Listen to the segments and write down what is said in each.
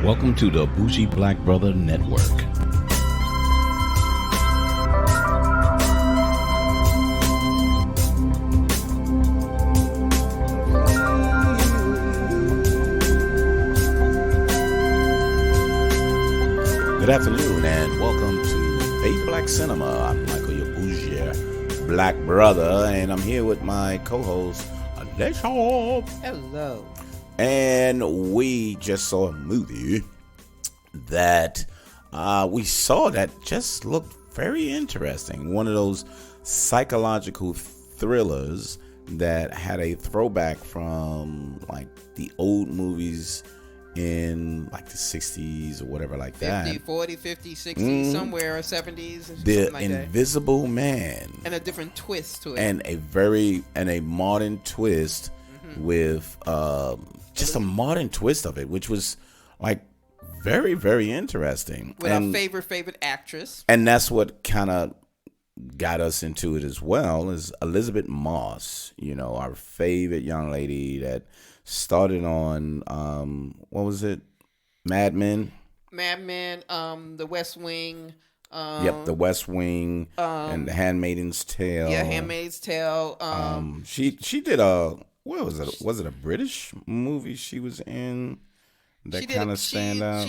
Welcome to the Bougie Black Brother Network. Good afternoon and welcome to Fade Black Cinema. I'm Michael, your Bougie Black Brother, and I'm here with my co-host, Alesha. Hello. And we just saw a movie that we saw that just looked very interesting. One of those psychological thrillers that had a throwback from like the old movies in like the 60s or whatever like 50, that. 40, 50, 60, somewhere, 70s. The like Invisible that. Man. And a different twist to it. And a modern twist with just a modern twist of it, which was like very, very interesting. With our favorite actress. And that's what kind of got us into it as well, is Elizabeth Moss, our favorite young lady that started on, what was it? Mad Men, The West Wing. The West Wing and The Handmaid's Tale. Yeah, Handmaid's Tale. She did a, what was it? Was it a British movie she was in that kind of stand out?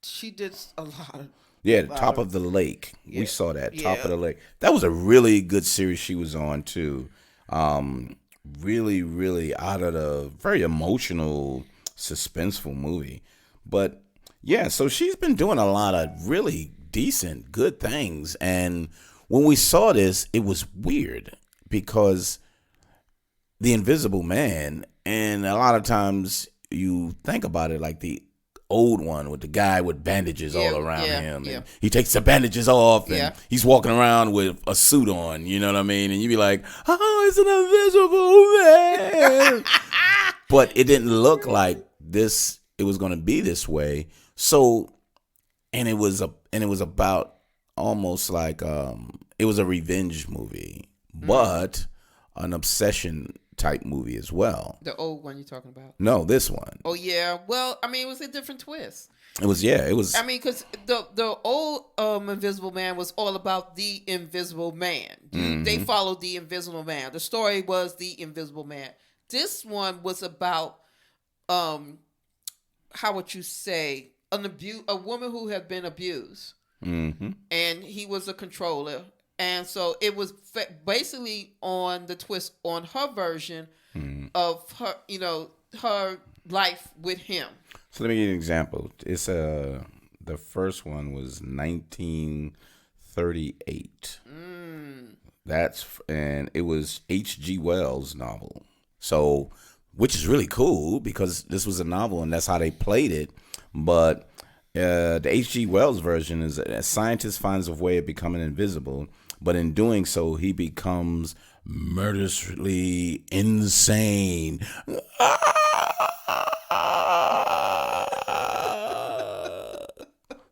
She did a lot of. Yeah, Top of the Lake. Yeah. We saw that, Top of the Lake. That was a really good series she was on too. Really, really out of the very emotional, suspenseful movie. But yeah, so she's been doing a lot of really decent, good things. And when we saw this, it was weird because The Invisible Man, and a lot of times you think about it like the old one with the guy with bandages all around him. And he takes the bandages off and he's walking around with a suit on, you know what I mean? And you be like, oh, it's an invisible man. But it didn't look like this, it was going to be this way. So, and it was about almost like, it was a revenge movie, but an obsession type movie as well. The old one you're talking about? No, this one. Oh yeah. Well, I mean, it was a different twist. It was. I mean, because the old Invisible Man was all about the Invisible Man. They followed the Invisible Man. The story was the Invisible Man. This one was about how would you say, a woman who had been abused, and he was a controller. And so it was basically on the twist on her version of her, her life with him. So let me give you an example. It's the first one was 1938. And it was H.G. Wells' novel. So, which is really cool because this was a novel and that's how they played it. But the H.G. Wells version is a scientist finds a way of becoming invisible. But in doing so, he becomes murderously insane.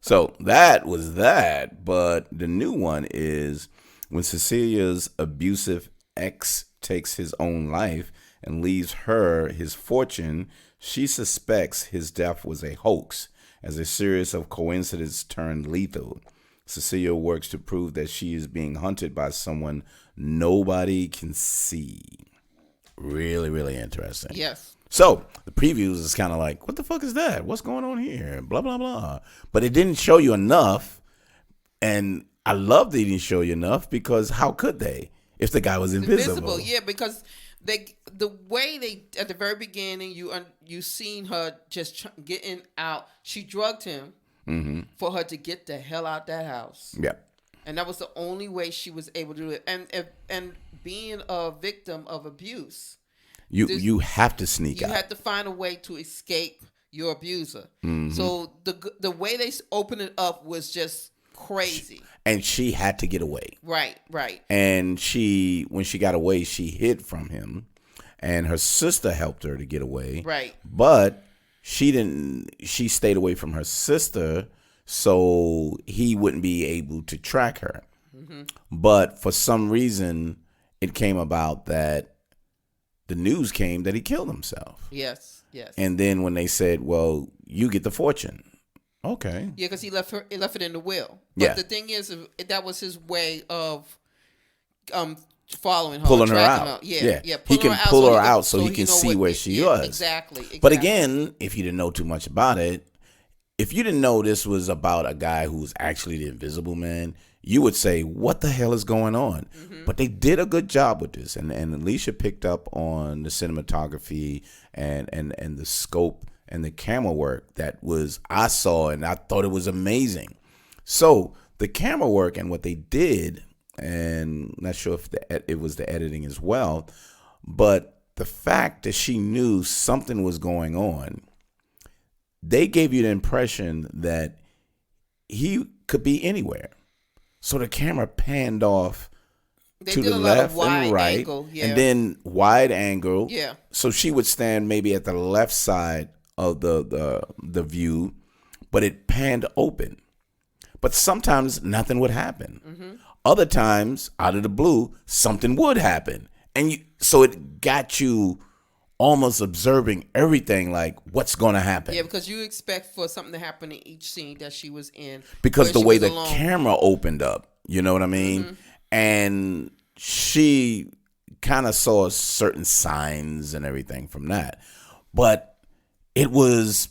So that was that. But the new one is when Cecilia's abusive ex takes his own life and leaves her his fortune, she suspects his death was a hoax as a series of coincidences turned lethal. Cecilia works to prove that she is being hunted by someone nobody can see. Really, really interesting. Yes. So the previews is kind of like, what the fuck is that? What's going on here? Blah, blah, blah. But it didn't show you enough. And I love that it didn't show you enough because how could they if the guy was invisible? Yeah, because the way they at the very beginning you seen her just getting out. She drugged him. For her to get the hell out that house. Yeah. And that was the only way she was able to do it. And being a victim of abuse. You have to sneak out. You have to find a way to escape your abuser. So the way they opened it up was just crazy. And she had to get away. Right. And when she got away, she hid from him. And her sister helped her to get away. Right. But she stayed away from her sister so he wouldn't be able to track her. But for some reason, it came about that the news came that he killed himself. Yes. And then when they said, well, you get the fortune. Okay. Yeah, because he left it in the will. But Yeah. the thing is, that was his way of um following her, Pulling her tracking out. her. Yeah, Yeah. yeah, He pulling can her out pull her he out so he he can know see what. where she Yeah, was. exactly. But again, if you didn't know too much about it, if you didn't know this was about a guy who's actually the Invisible Man, you would say, "What the hell is going on?" Mm-hmm. But they did a good job with this, and Alicia picked up on the cinematography and the scope and the camera work that was I saw, and I thought it was amazing. So the camera work and what they did, and I'm not sure if it was the editing as well, but the fact that she knew something was going on, they gave you the impression that he could be anywhere. So the camera panned off They to did the a lot of left and wide right, angle. Yeah, and then wide angle. yeah, So she would stand maybe at the left side of the view, but it panned open. But sometimes nothing would happen. mm-hmm. Other times, out of the blue, something would happen, and so it got you almost observing everything, like what's going to happen. Yeah, because you expect for something to happen in each scene that she was in, Because where the she way was the alone. camera opened up, you know what I mean? Mm-hmm. And she kind of saw certain signs and everything from that. But it was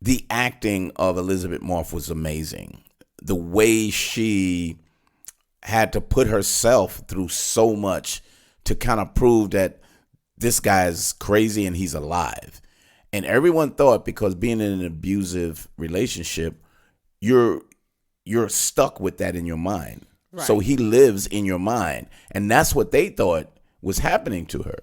the acting of Elizabeth Moss was amazing. The way she had to put herself through so much to kind of prove that this guy's crazy and he's alive. And everyone thought because being in an abusive relationship, you're stuck with that in your mind. Right. So he lives in your mind. And that's what they thought was happening to her.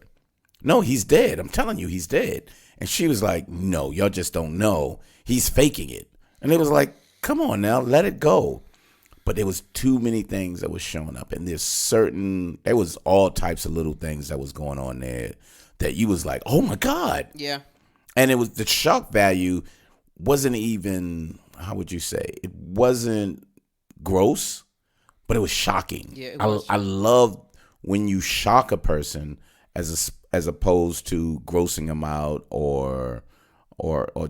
No, he's dead. I'm telling you, he's dead. And she was like, no, y'all just don't know. He's faking it. And it was like, come on now, let it go. But there was too many things that was showing up. And there was all types of little things that was going on there that you was like, oh my God. Yeah. And it was the shock value wasn't even, how would you say? It wasn't gross, but it was shocking. Yeah, it was. I love when you shock a person as opposed to grossing them out or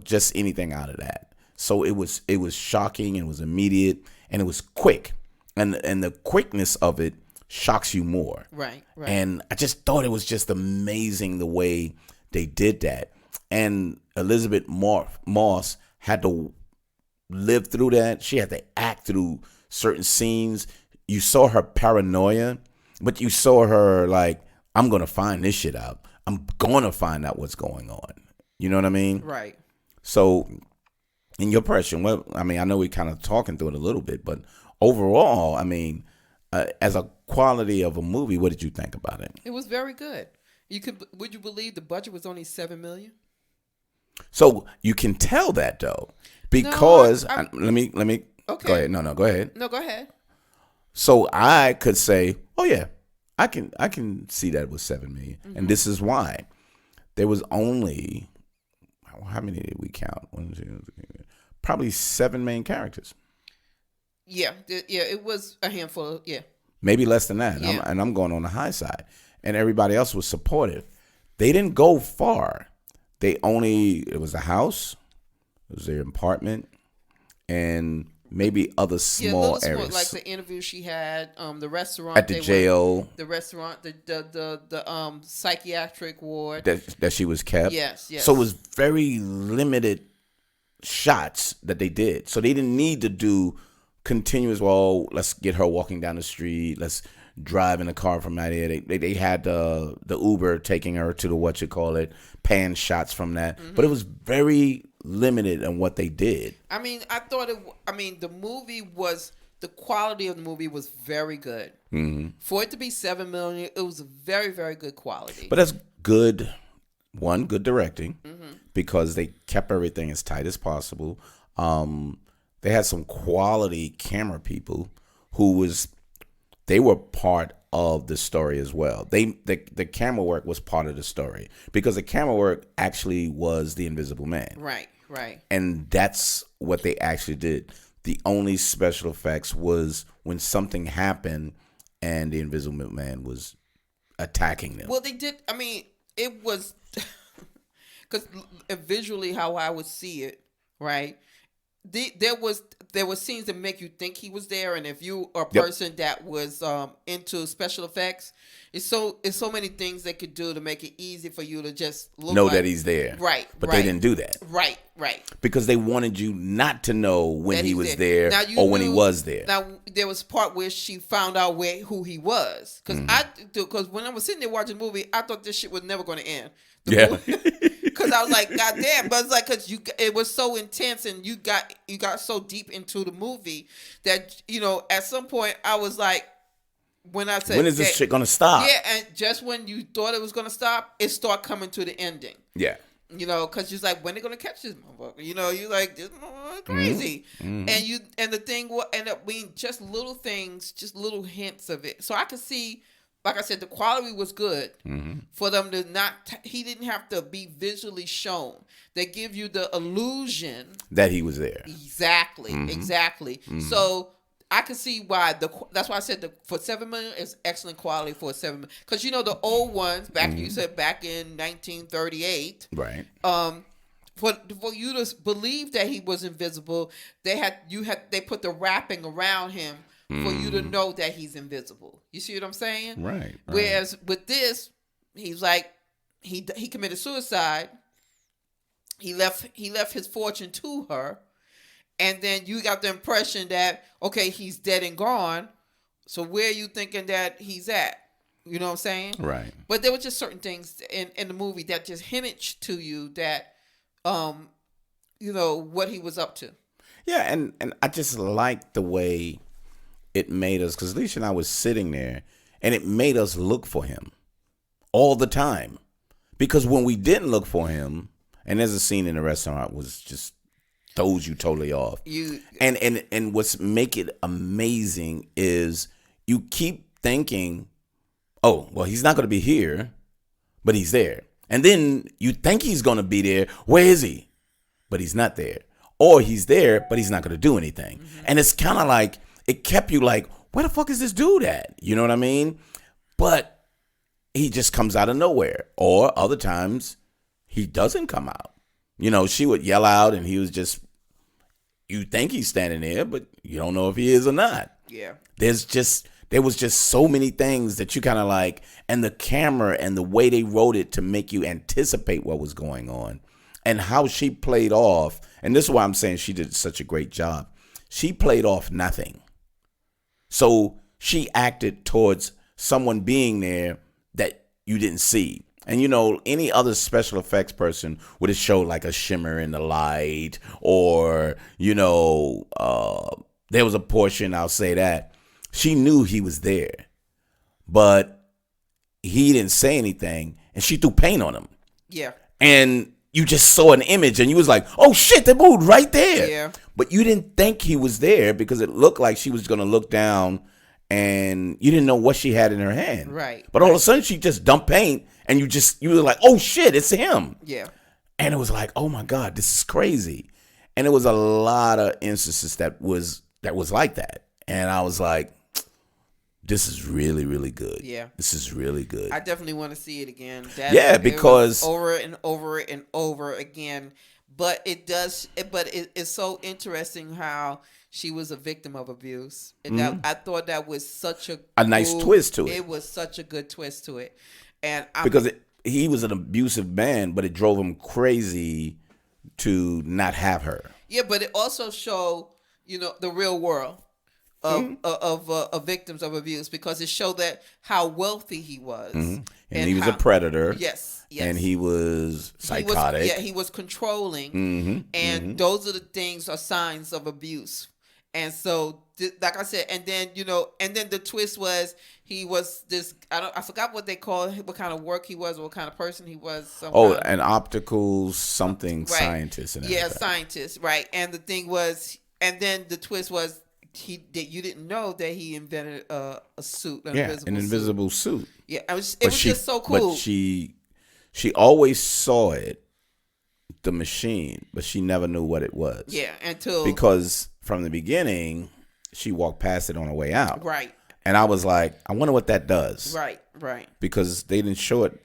just anything out of that. So it was shocking, it was immediate, and it was quick. And the quickness of it shocks you more. Right. And I just thought it was just amazing the way they did that. And Elizabeth Moss had to live through that. She had to act through certain scenes. You saw her paranoia, but you saw her like, I'm going to find this shit out. I'm going to find out what's going on. You know what I mean? Right. So, in your impression, I know we're kind of talking through it a little bit, but overall, as a quality of a movie, what did you think about it? It was very good. Would you believe the budget was only $7 million? So you can tell that though, because No, let me okay. Go ahead. No, go ahead. No, go ahead. So I could say, oh yeah, I can see that was 7 million, and this is why there was only how many did we count? Probably 7 main characters. Yeah, it was a handful. Yeah, maybe less than that. Yeah. I'm going on the high side, and everybody else was supportive. They didn't go far. It was a house, it was their apartment, and maybe other small areas. like the interview she had, the restaurant at the jail, the restaurant, the psychiatric ward that she was kept. Yes. So it was very limited shots that they did. So they didn't need to do continuous. Well, let's get her walking down the street. Let's drive in a car from out here. They had the Uber taking her to the pan shots from that. But it was very limited in what they did. I thought the quality of the movie was very good. Mm-hmm. For it to be $7 million, it was a very, very good quality. But that's good. One, good directing, because they kept everything as tight as possible. They had some quality camera people they were part of the story as well. The camera work was part of the story, because the camera work actually was the Invisible Man. Right. And that's what they actually did. The only special effects was when something happened and the Invisible Man was attacking them. Well, they did. It was because visually how I would see it, right? there was scenes that make you think he was there, and if you are a Yep. person that was into special effects, it's so many things they could do to make it easy for you to just look Know like, that he's there. right, But right, they didn't do that. right, Because they wanted you not to know when that he he's was there Now, you or when he knew- was there. Now there was a part where she found out who he was, because when I was sitting there watching the movie, I thought this shit was never going to end. Yeah. Because I was like, God damn! But it's like, because it was so intense, and you got so deep into the movie that at some point I was like, when I said, When is this shit gonna stop? Yeah, and just when you thought it was gonna stop, it started coming to the ending. Yeah. Because you're like, when they gonna catch this motherfucker? You like, this motherfucker crazy. Mm-hmm. And the thing will end up being just little things, just little hints of it. So I could see, like I said, the quality was good for them to not. He didn't have to be visually shown. They give you the illusion that he was there. Exactly. So I can see why that's why I said for $7 million is excellent quality for a $7 million, because the old ones back you said back in 1938, right? For you to believe that he was invisible, they put the wrapping around him for you to know that he's invisible. You see what I'm saying? Right. Whereas with this, he's like he committed suicide. He left his fortune to her. And then you got the impression that, okay, he's dead and gone. So where are you thinking that he's at? You know what I'm saying? Right. But there were just certain things in the movie that just hinted to you that, what he was up to. Yeah, and I just like the way it made us, because Alicia and I was sitting there, and it made us look for him all the time. Because when we didn't look for him, and there's a scene in the restaurant was just throws you totally off. And what's make it amazing is you keep thinking, oh, well, he's not going to be here, but he's there. And then you think he's going to be there. Where is he? But he's not there. Or he's there, but he's not going to do anything. Mm-hmm. And it's kind of like, it kept you like, where the fuck is this dude at? You know what I mean? But he just comes out of nowhere. Or other times, he doesn't come out. She would yell out, and he was just, you think he's standing there, but you don't know if he is or not. Yeah. There was just so many things that you kind of like, and the camera and the way they wrote it to make you anticipate what was going on, and how she played off. And this is why I'm saying she did such a great job. She played off nothing. So she acted towards someone being there that you didn't see. And, any other special effects person would have showed like a shimmer in the light, or, there was a portion, I'll say that, she knew he was there, but he didn't say anything, and she threw paint on him. Yeah. And you just saw an image, and you was like, oh, shit, they moved right there. Yeah. But you didn't think he was there because it looked like she was going to look down, and you didn't know what she had in her hand. Right. But all of a sudden, she just dumped paint. And you were like, oh shit, it's him. Yeah. And it was like, oh my God, this is crazy. And it was a lot of instances that was like that. And I was like, this is really, really good. Yeah. This is really good. I definitely want to see it again. Because over and over and over again. But it's so interesting how she was a victim of abuse. And I thought that was such a nice twist to it. It was such a good twist to it. And because he was an abusive man, but it drove him crazy to not have her. Yeah, but it also showed, the real world of victims of abuse, because it showed that how wealthy he was. Mm-hmm. And he was a predator. Yes. And he was psychotic. He was controlling. And those are the things are signs of abuse. And so, like I said, and then the twist was he was this. I forgot what they call what kind of work he was, or what kind of person he was. An optical something scientist. And scientist, right? And the thing was, and then the twist was you didn't know that he invented a suit, an invisible suit. Yeah, it was just so cool. But she always saw it, the machine, but she never knew what it was. Yeah, because from the beginning, she walked past it on her way out. Right. And I was like, I wonder what that does. Right. Because they didn't show it.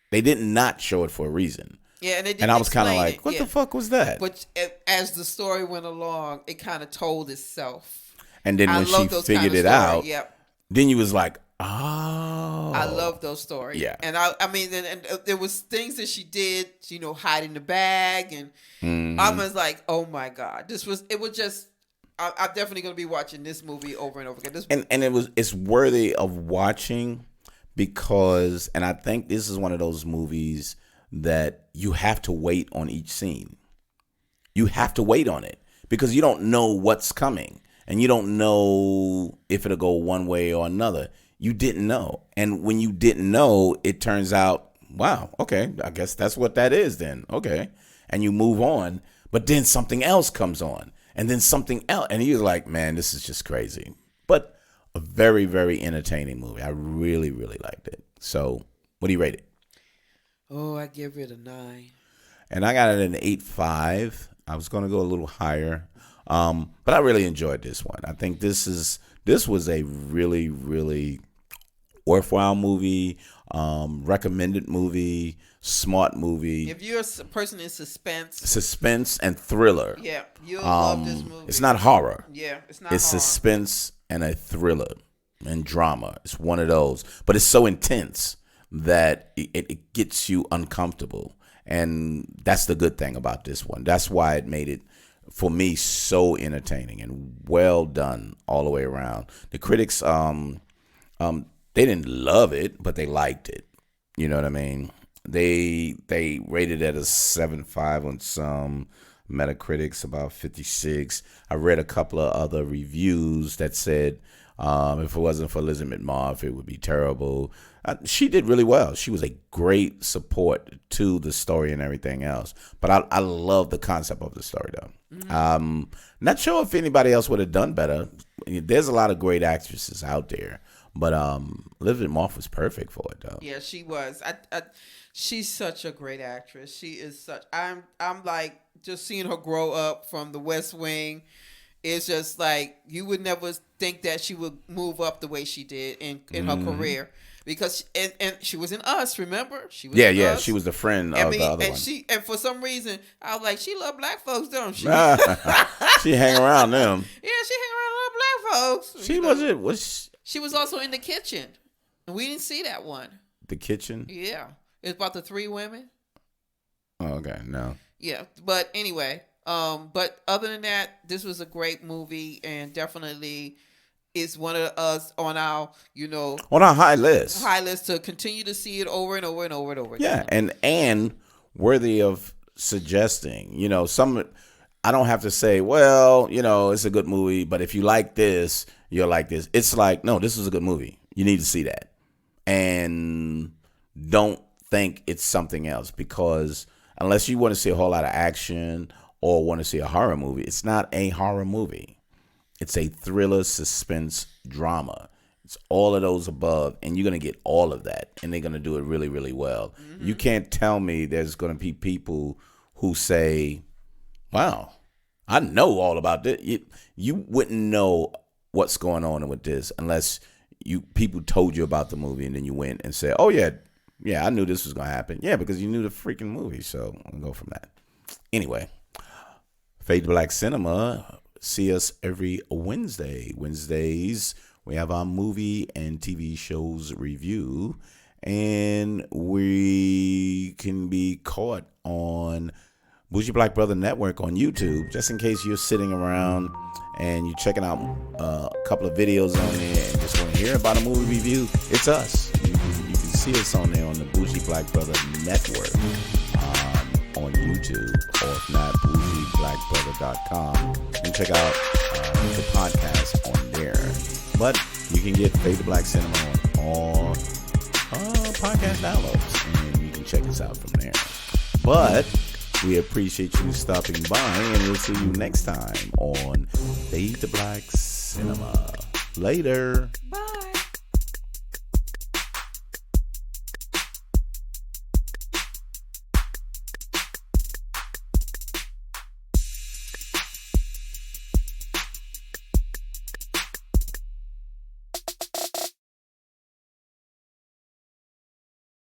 They did not show it for a reason. Yeah, and they didn't And I was kind of explain like, it. what Yeah. the fuck was that? But as the story went along, it kind of told itself. And then I when she love those figured kind of it stories. out, Yep. then you was like, oh. I love those stories. Yeah. And I mean, and there was things that she did, hiding the bag, and I was like, oh my God, it was just. I'm definitely going to be watching this movie over and over again. And it's worthy of watching because, and I think this is one of those movies that you have to wait on each scene. You have to wait on it because you don't know what's coming and you don't know if it'll go one way or another. You didn't know. And when you didn't know, it turns out, wow, okay, I guess that's what that is then. Okay. And you move on, but then something else comes on and then something else. And you're like, man, this is just crazy. But a very, very entertaining movie. I really, really liked it. So what do you rate it? Oh, I give it a 9. And I got it an 8.5. I was going to go a little higher. But I really enjoyed this one. I think this was a really, really worthwhile movie, recommended movie, smart movie. If you're a person in Suspense and thriller. Yeah, you'll love this movie. It's not horror. Yeah, it's not It's horror. suspense and a thriller and drama. It's one of those. But it's so intense that it gets you uncomfortable. And that's the good thing about this one. That's why it made it, for me, so entertaining and well done all the way around. The critics, they didn't love it, but they liked it. You know what I mean? They rated it at a 7.5 on some Metacritic's, about 56. I read a couple of other reviews that said if it wasn't for Elizabeth Moss, it would be terrible. She did really well. She was a great support to the story and everything else. But I love the concept of the story, though. Mm-hmm. Not sure if anybody else would have done better. There's a lot of great actresses out there. But Elizabeth Moss was perfect for it, though. Yeah, she was. She's such a great actress. She is such. I'm like just seeing her grow up from The West Wing. It's just like you would never think that she would move up the way she did in her career. Because and she was in Us, remember? She was in Us. She was the friend of the other one. And for some reason, I was like, she love black folks, don't she? She hang around them. Yeah, she hang around a lot of black folks. She was also in The Kitchen. And we didn't see that one. The Kitchen? Yeah. It's about the 3 women. Oh, okay, no. Yeah, but anyway, but other than that, this was a great movie and definitely is one of us on our, on our high list. High list to continue to see it over and over and over and over again. Yeah, and worthy of suggesting. Some I don't have to say, well, it's a good movie, but if you like this, you'll like this. It's like, no, this is a good movie. You need to see that. And don't think it's something else, because unless you want to see a whole lot of action or want to see a horror movie, it's not a horror movie. It's a thriller, suspense, drama. It's all of those above, and you're going to get all of that, and they're going to do it really, really well. Mm-hmm. You can't tell me there's going to be people who say, wow, I know all about this. You wouldn't know what's going on with this unless people told you about the movie, and then you went and said, oh, yeah, I knew this was going to happen. Yeah, because you knew the freaking movie, so I'll go from that. Anyway, Fade to Black Cinema. See us every Wednesday. Wednesdays, we have our movie and TV shows review. And we can be caught on Bougie Black Brother Network on YouTube, just in case you're sitting around and you're checking out a couple of videos on there and just want to hear about a movie review. It's us. You can see us on there on the Bougie Black Brother Network on YouTube, or if not, bougieblackbrother.com. And check out the podcast on there. But you can get Fade to Black Cinema on all podcast downloads, and you can check us out from there. But we appreciate you stopping by, and we'll see you next time on Fade to Black Cinema. Later.